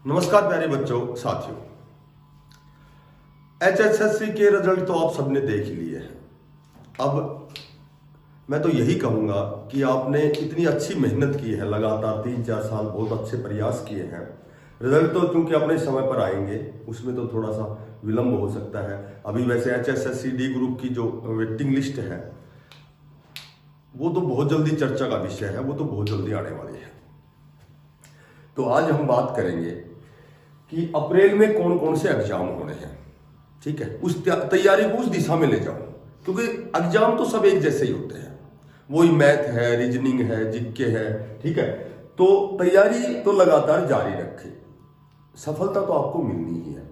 नमस्कार प्यारे बच्चों साथियों। HSSC के रिजल्ट तो आप सबने देख ही लिए हैं। अब मैं तो यही कहूँगा कि आपने इतनी अच्छी मेहनत की है, लगातार 3-4 साल बहुत अच्छे प्रयास किए हैं। रिजल्ट तो क्योंकि अपने समय पर आएंगे, उसमें तो थोड़ा सा विलंब हो सकता है। अभी वैसे HSSC D ग्रुप की जो वेटिंग लिस्ट है वो तो बहुत जल्दी चर्चा का विषय है, वो तो बहुत जल्दी आने वाली है। तो आज हम बात करेंगे कि अप्रैल में कौन कौन से एग्जाम होने हैं। ठीक है, उस तैयारी को उस दिशा में ले जाओ, क्योंकि एग्जाम तो सब एक जैसे ही होते हैं। वही मैथ है, रीजनिंग है, जीके है। ठीक है, तो तैयारी तो लगातार जारी रखें, सफलता तो आपको मिलनी ही है।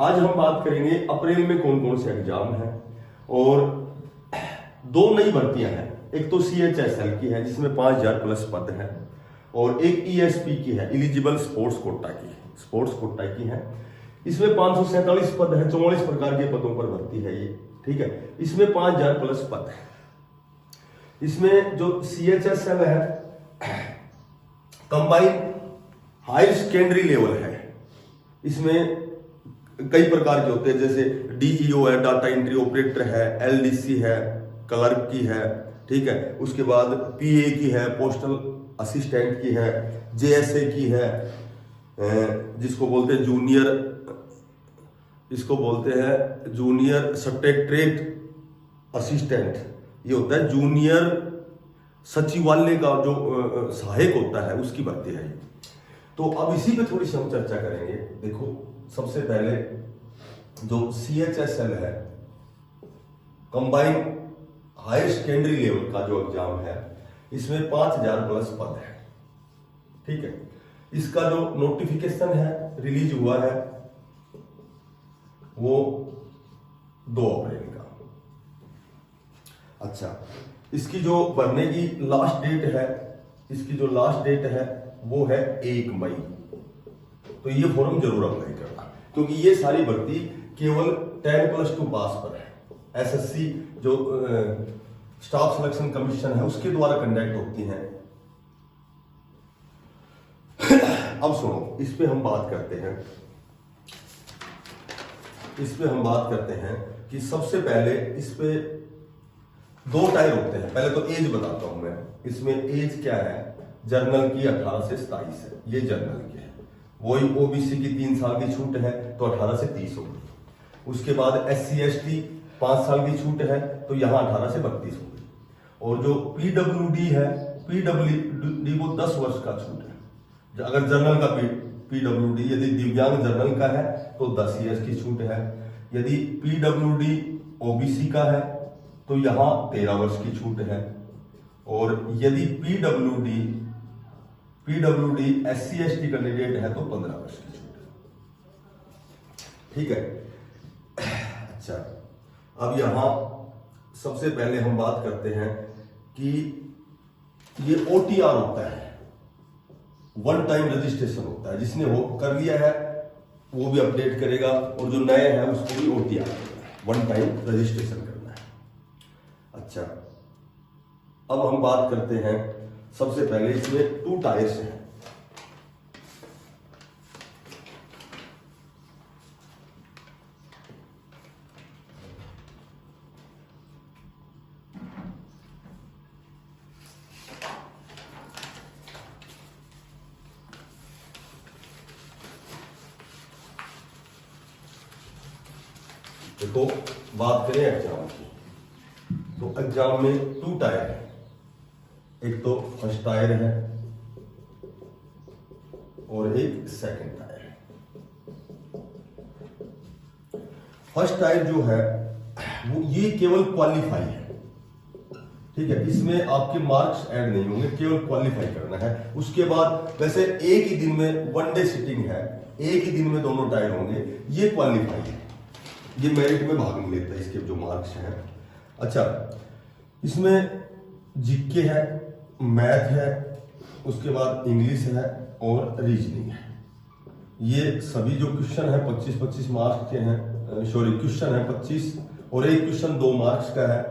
आज हम बात करेंगे अप्रैल में कौन कौन से एग्जाम हैं, और 2 नई भर्तियां हैं। एक तो CHSL की है जिसमें 5000 प्लस पद है, और एक ESP की है, एलिजिबल स्पोर्ट्स कोटा की, स्पोर्ट्स कोटा की है। इसमें 547 पद है, 44 प्रकार के पदों पर भर्ती है ये। ठीक है, इसमें 5000 प्लस पद है। इसमें जो CHSL है कंबाइंड हायर सेकेंडरी लेवल है। इसमें कई प्रकार के होते हैं, जैसे DEO है, डाटा एंट्री ऑपरेटर है, LDC है, क्लर्क की है। ठीक है, उसके बाद PA की है, पोस्टल असिस्टेंट की है, JSA की है, जिसको बोलते हैं जूनियर, इसको बोलते हैं जूनियर सेक्रेटरीट असिस्टेंट। ये होता है जूनियर सचिवालय का जो सहायक होता है, उसकी भर्ती है। तो अब इसी पे थोड़ी सी हम चर्चा करेंगे। देखो, सबसे पहले जो CHSL है कंबाइंड हायर सेकेंडरी लेवल का जो एग्जाम है, इसमें 5000 प्लस पद है। ठीक है, इसका जो नोटिफिकेशन है रिलीज हुआ है वो 2 अप्रैल का। अच्छा, इसकी जो भरने की लास्ट डेट है, इसकी जो लास्ट डेट है वो है 1 मई। तो ये फॉर्म जरूर अप्लाई करना, क्योंकि ये सारी भर्ती केवल 10+2 पास पर है। SSC जो स्टाफ सिलेक्शन कमीशन है उसके द्वारा कंडक्ट होती हैं। अब सुनो, इस पे हम बात करते हैं। इस पे हम बात करते हैं कि सबसे पहले इस पे 2 टायर होते हैं। पहले तो एज बताता हूं मैं। इसमें एज क्या है, जर्नल की 18 से 27 है, ये जर्नल की है। वही OBC की 3 साल की छूट है, तो 18 से 30 होगी। उसके बाद SC ST 5 साल की छूट है, तो यहां 18 से 32 होगी। और जो PWD है, PWD वो 10 वर्ष का छूट है। अगर जर्नल का PWD यदि दिव्यांग जर्नल का है तो 10 ईयर्स की छूट है। यदि PWD OBC का है तो यहां 13 वर्ष की छूट है। और यदि PWD SC ST कैंडिडेट है तो 15 वर्ष की छूट है। ठीक है, अच्छा, अब यहां सबसे पहले हम बात करते हैं कि ये OTR होता है, 1 टाइम रजिस्ट्रेशन होता है। जिसने वो कर लिया है वो भी अपडेट करेगा, और जो नए हैं उसको भी OTR करना है, 1 टाइम रजिस्ट्रेशन करना है। अच्छा, अब हम बात करते हैं, सबसे पहले इसमें 2 टायर्स हैं। देखो, बात करें एग्जाम की, तो एग्जाम में 2 टायर है। एक तो फर्स्ट टायर है और एक सेकंड टायर है। फर्स्ट टायर जो है वो ये केवल क्वालिफाई है। ठीक है, इसमें आपके मार्क्स ऐड नहीं होंगे, केवल क्वालिफाई करना है। उसके बाद वैसे एक ही दिन में 1 डे सिटिंग है, एक ही दिन में दोनों टायर होंगे, ये क्वालिफाई है, ये मेरिट में भाग नहीं लेता, इसके जो मार्क्स हैं। अच्छा, इसमें जीके है, मैथ है, उसके बाद इंग्लिश है और रीजनिंग है। ये सभी जो क्वेश्चन है 25-25 मार्क्स के हैं। क्वेश्चन है 25 और एक क्वेश्चन 2 मार्क्स का है,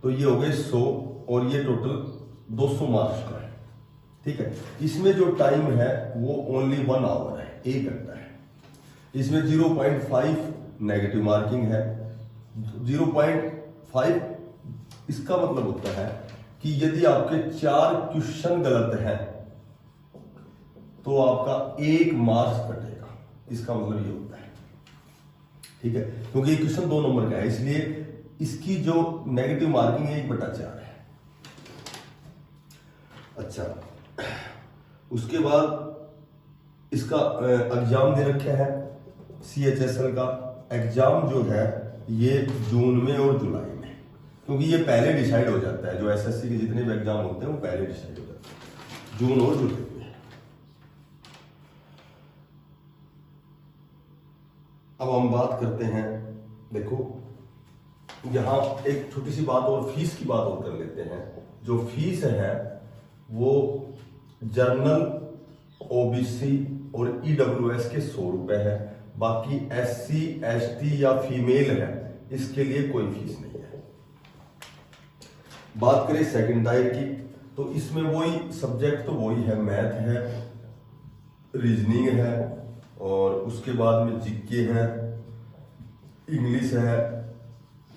तो ये हो गए 100, और ये टोटल 200 मार्क्स का है। ठीक है। इसमें जो टाइम है वो ओनली 1 आवर है, 1 घंटा है। इसमें 0.5 नेगेटिव मार्किंग है। 0.5 इसका मतलब होता है कि यदि आपके 4 क्वेश्चन गलत हैं तो आपका 1 मार्क्स कटेगा, इसका मतलब ये होता है। ठीक है, क्योंकि ये क्वेश्चन 2 नंबर का है, इसलिए इसकी जो नेगेटिव मार्किंग है 1/4 है। अच्छा, उसके बाद इसका एग्जाम दे रखा है। CHSL का एग्जाम जो है ये जून में और जुलाई में, क्योंकि ये पहले डिसाइड हो जाता है। जो SSC के जितने भी एग्जाम होते हैं वो पहले डिसाइड हो जाते हैं, जून और जुलाई में। अब हम बात करते हैं, देखो यहाँ एक छोटी सी बात और फीस की बात और कर लेते हैं। जो फीस है वो जनरल, OBC और EWS के 100 रुपए है। बाकी SC ST या फीमेल है इसके लिए कोई फीस नहीं है। बात करें सेकंड टायर की, तो इसमें वही सब्जेक्ट तो वही है, मैथ है, रीजनिंग है, और उसके बाद में जीके है, इंग्लिश है,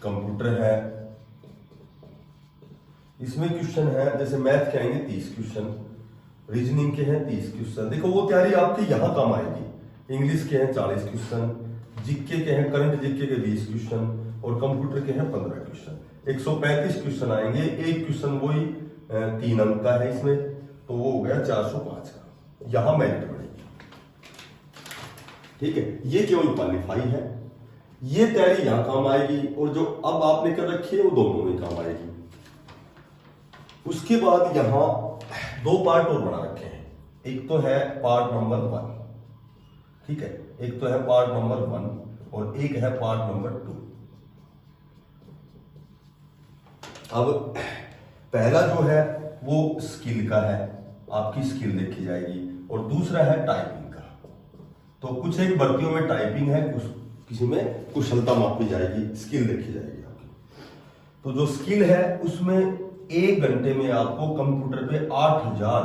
कंप्यूटर है। इसमें क्वेश्चन है, जैसे मैथ के आएंगे 30 क्वेश्चन, रीजनिंग के हैं 30 क्वेश्चन। देखो वो तैयारी आपकी यहां काम आएगी। इंग्लिश के हैं 40 क्वेश्चन, जीके के हैं, करंट जीके के 20 क्वेश्चन, और कंप्यूटर के हैं 15 क्वेश्चन। 135 क्वेश्चन आएंगे। एक क्वेश्चन वही 3 अंक का है इसमें, तो वो हो गया 405 का। यहां मेरिट बढ़ेगी। ठीक है, ये केवल क्वालिफाई है। ये तैयारी यहां काम आएगी, और जो अब आपने कर रखी है वो दोनों में काम आएगी। उसके बाद यहां 2 पार्ट और बना रखे हैं। एक तो है पार्ट नंबर 1, ठीक है, एक तो है पार्ट नंबर 1 और एक है पार्ट नंबर 2। अब पहला जो है वो स्किल का है, आपकी स्किल देखी जाएगी, और दूसरा है टाइपिंग का। तो कुछ एक भर्तियों में टाइपिंग है, कुछ किसी में कुशलता मापी जाएगी, स्किल देखी जाएगी आपकी। तो जो स्किल है उसमें 1 घंटे में आपको कंप्यूटर पे 8000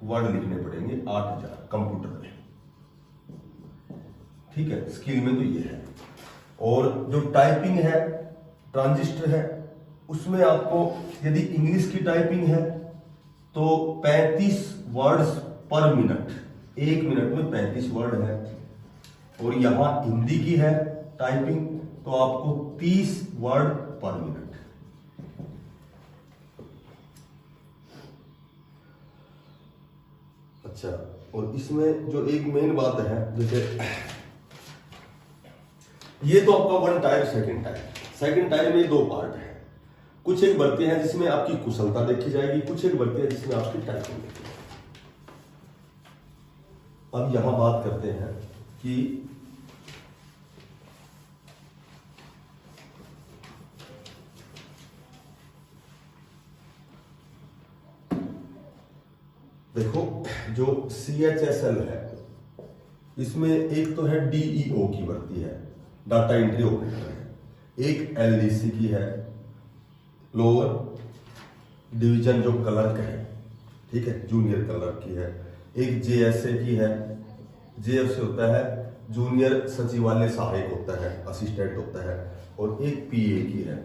वर्ड लिखने पड़ेंगे, 8000 कंप्यूटर पे। ठीक है, स्किल में तो ये है। और जो टाइपिंग है, ट्रांजिस्टर है, उसमें आपको यदि इंग्लिश की टाइपिंग है तो 35 वर्ड्स पर मिनट, 1 मिनट में 35 वर्ड है। और यहां हिंदी की है टाइपिंग, तो आपको 30 वर्ड पर मिनट। अच्छा, और इसमें जो एक मेन बात है, जैसे ये तो आपका 1 tyre, second tier. Second tier में 2 पार्ट है। कुछ एक भर्ती है जिसमें आपकी कुशलता देखी जाएगी, कुछ एक भर्ती है जिसमें आपकी टाइपिंग देखी जाएगी। अब यहां बात करते हैं कि देखो जो CHSL है इसमें एक तो है DEO की भर्ती है, डाटा एंट्री ऑपरेटर है। एक LDC की है, लोअर डिवीजन जो क्लर्क है, ठीक है, जूनियर क्लर्क की है। एक JSA की है, JF से होता है जूनियर सचिवालय सहायक होता है, असिस्टेंट होता है। और एक PA की है।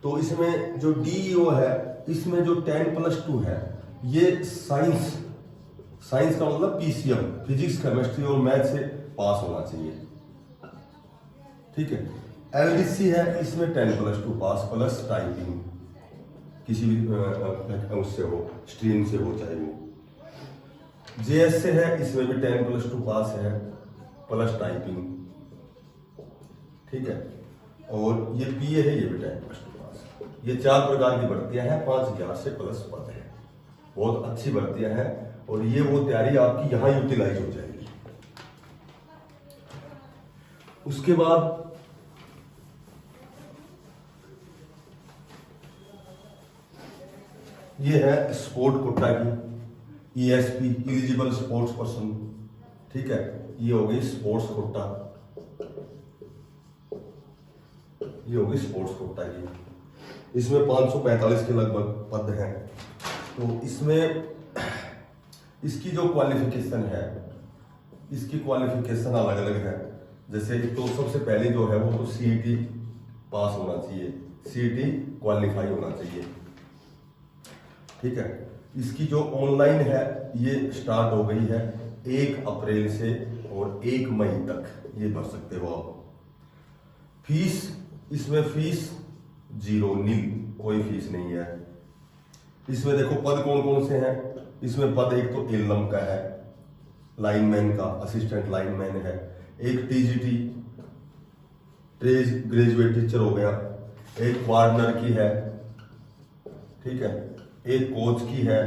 तो इसमें जो DEO है, इसमें जो 10+2 है, ये साइंस का मतलब PCM, फिजिक्स, केमिस्ट्री और मैथ से पास होना चाहिए। ठीक है, LDC है, इसमें 10+2 पास प्लस टाइपिंग, किसी भी उससे हो, स्ट्रीम से हो चाहे वो। JSA है, इसमें भी 10+2 पास है प्लस टाइपिंग। ठीक है, और ये PA है, ये भी 10+2 पास। ये 4 प्रकार की भर्तियां हैं, 5,000 से प्लस पद है। बहुत अच्छी भर्तियां हैं, और ये वो तैयारी आपकी यहां यूटिलाइज हो जाएगी। उसके बाद ये है स्पोर्ट कोटा की, ESP, एलिजिबल स्पोर्ट्स पर्सन। ठीक है, ये हो गई स्पोर्ट्स कोटा, ये होगी स्पोर्ट्स कोटा की। इसमें 545 के लगभग पद हैं। तो इसमें इसकी जो क्वालिफिकेशन है, इसकी क्वालिफिकेशन अलग अलग है। जैसे तो सबसे पहले जो है वो तो सीईटी पास होना चाहिए, सीईटी क्वालिफाई होना चाहिए, ठीक है। इसकी जो ऑनलाइन है ये स्टार्ट हो गई है 1 अप्रैल से और 1 मई तक ये भर सकते हो आप। फीस, इसमें फीस 0 नील, कोई फीस नहीं है। इसमें देखो पद कौन कौन से हैं। इसमें पद एक तो एलएम का है, लाइनमैन का, असिस्टेंट लाइनमैन है। एक टीजीटी ग्रेजुएट टीचर हो गया, एक वार्डनर की है, ठीक है, एक कोच की है।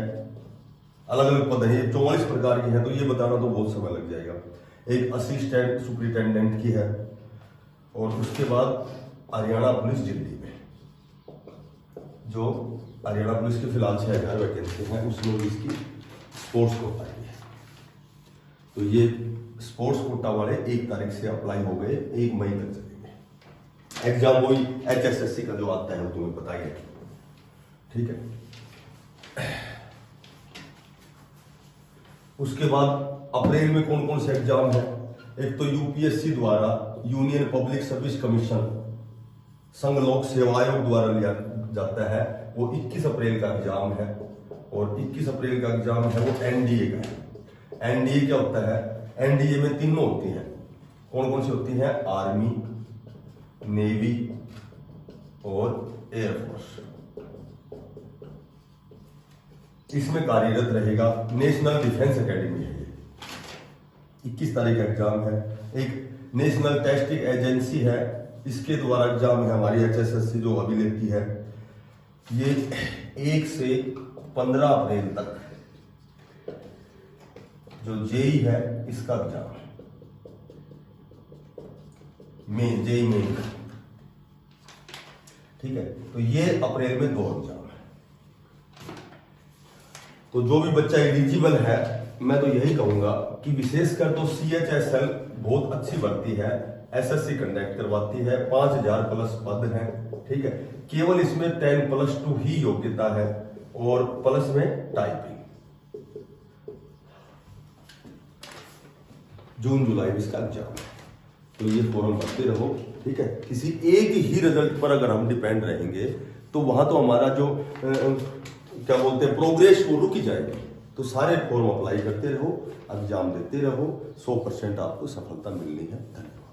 अलग अलग पद है, 44 प्रकार की है, तो ये बताना तो बहुत समय लग जाएगा। एक असिस्टेंट सुपरिटेंडेंट की है। और उसके बाद हरियाणा पुलिस दिल्ली में, जो हरियाणा पुलिस के फिलहाल 6000 वैकेंसी हैं, उसमें भी इसकी स्पोर्ट्स कोटा है। तो ये स्पोर्ट्स कोटा वाले 1 तारीख से अप्लाई हो गए, 1 मई तक चलेंगे। एग्जाम वही HSSC का जो आता है वो तुम्हें पता ही है, ठीक है। उसके बाद अप्रैल में कौन कौन से एग्जाम है। एक तो यूपीएससी द्वारा, यूनियन पब्लिक सर्विस कमीशन, संघ लोक सेवा आयोग द्वारा लिया जाता है, वो 21 अप्रैल का एग्जाम है। और 21 अप्रैल का एग्जाम है वो एनडीए का है। एनडीए क्या होता है, एनडीए में तीनों होती हैं। कौन कौन सी होती हैं, आर्मी, नेवी और एयरफोर्स। इसमें कार्यरत रहेगा नेशनल डिफेंस एकेडमी है। 21 तारीख का एग्जाम है। एक नेशनल टेस्टिंग एजेंसी है, इसके द्वारा एग्जाम है हमारी HSSC जो अभी लेती है। ये 1 से 15 अप्रैल तक जो जेई है इसका एग्जाम है, मेन जेई मेन, ठीक है। तो ये अप्रैल में 2 एग्जाम है। तो जो भी बच्चा एलिजिबल है, मैं तो यही कहूंगा कि विशेषकर तो CHSL बहुत अच्छी भर्ती है, SSC कंडक्ट करवाती है, 5000 प्लस पद हैं, ठीक है। केवल इसमें 10+2 ही योग्यता है और प्लस में टाइपिंग। जून जुलाई में इसका एग्जाम है। तो ये फॉर्म भरते रहो, ठीक है। किसी एक ही रिजल्ट पर अगर हम डिपेंड रहेंगे तो वहां तो हमारा जो क्या बोलते हैं प्रोग्रेस वो रुक ही जाएगी। तो सारे फॉर्म अप्लाई करते रहो, एग्जाम देते रहो, 100% आपको सफलता मिलनी है। धन्यवाद।